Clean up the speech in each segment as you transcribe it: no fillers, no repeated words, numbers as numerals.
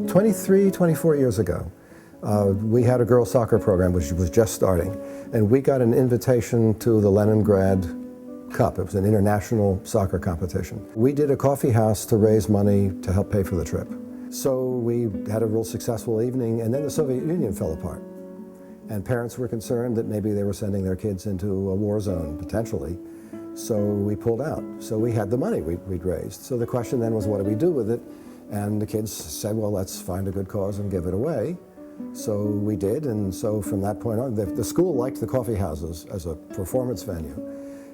23, 24 years ago, we had a girls' soccer program which was just starting, and we got an invitation to the Leningrad Cup. It was an international soccer competition. We did a coffee house to raise money to help pay for the trip. So we had a real successful evening, and then the Soviet Union fell apart. And parents were concerned that maybe they were sending their kids into a war zone, potentially. So we pulled out. So we had the money we'd raised. So the question then was, what do we do with it? And the kids said, well, let's find a good cause and give it away. So we did, and so from that point on, the school liked the coffee houses as a performance venue,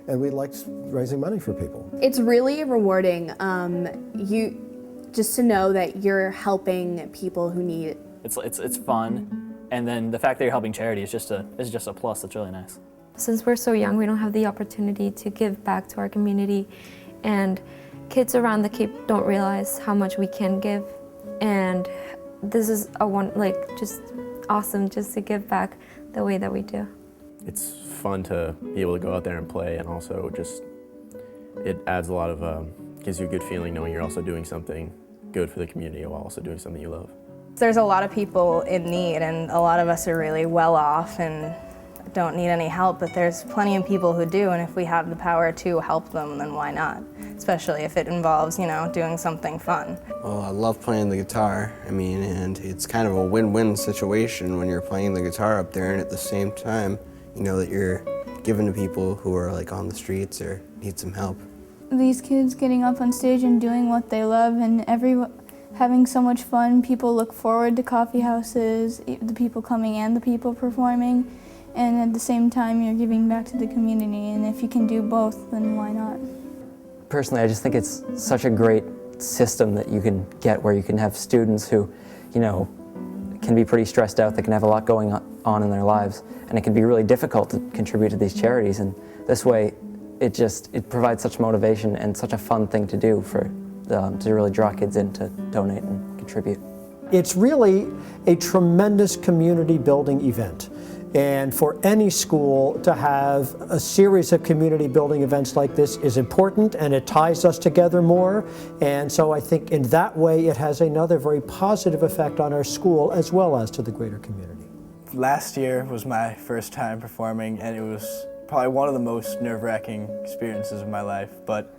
and we liked raising money for people. It's really rewarding, just to know that you're helping people who need it. It's fun, and then the fact that you're helping charity is just a plus. That's really nice. Since we're so young, we don't have the opportunity to give back to our community, and kids around the Cape don't realize how much we can give, and this is just awesome just to give back the way that we do. It's fun to be able to go out there and play, and also just it adds a lot of gives you a good feeling knowing you're also doing something good for the community while also doing something you love. There's a lot of people in need, and a lot of us are really well off and don't need any help, but there's plenty of people who do, and if we have the power to help them, then why not? Especially if it involves, doing something fun. Well, I love playing the guitar, and it's kind of a win-win situation when you're playing the guitar up there, and at the same time, that you're giving to people who are on the streets or need some help. These kids getting up on stage and doing what they love, and having so much fun. People look forward to coffee houses, the people coming and the people performing, and at the same time you're giving back to the community, and if you can do both, then why not? Personally, I just think it's such a great system that you can get where you can have students who, can be pretty stressed out, that can have a lot going on in their lives, and it can be really difficult to contribute to these charities, and this way it provides such motivation and such a fun thing to do to really draw kids in to donate and contribute. It's really a tremendous community building event. And for any school to have a series of community building events like this is important, and it ties us together more. And so I think in that way it has another very positive effect on our school as well as to the greater community. Last year was my first time performing, and it was probably one of the most nerve-wracking experiences of my life, but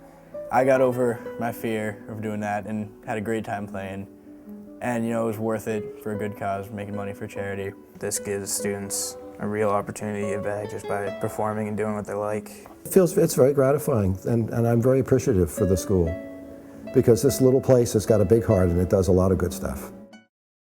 I got over my fear of doing that and had a great time playing. And it was worth it for a good cause, making money for charity. This gives students a real opportunity to give back just by performing and doing what they like. It's very gratifying, and I'm very appreciative for the school, because this little place has got a big heart and it does a lot of good stuff.